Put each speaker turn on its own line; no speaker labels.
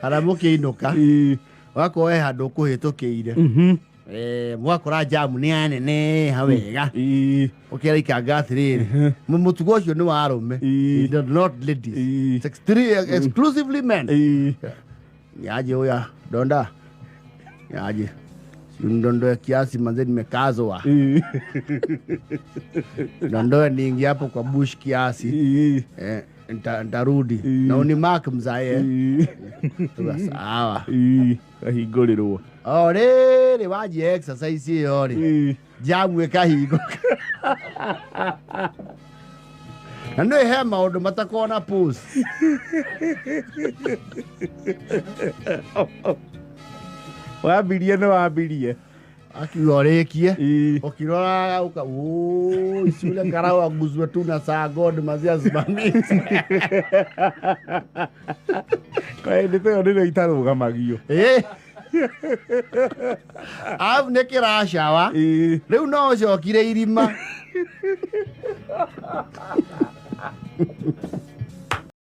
Haramuke inoka. Wako we handu kuhitukiire. Mwakora jamu ni anene hawega. Ukira ikanga atiriri. Mutugo ucio ni wa arume. Not ladies. It's exclusively men. Yaje oya donda. Yaje. Ndondo kiasi manze nimekazwa. Ndondo ningi hapo kwa bush kiasi. Ntarudi. Na unimark mzae. Sawa.
Kahingũrĩrwo.
Ore waji exercise hiyo ri. Jamu ekahingo. Na ndio he maundu matakona pose.
Wambirie no wambirie.
Akigorekie. Okirora uka isule ngarawa guzwe tu na saa god mazia zibamiti.
Kae ndito ndiro itarũgamagio.
Nekira shawa. Riu no cokire irima.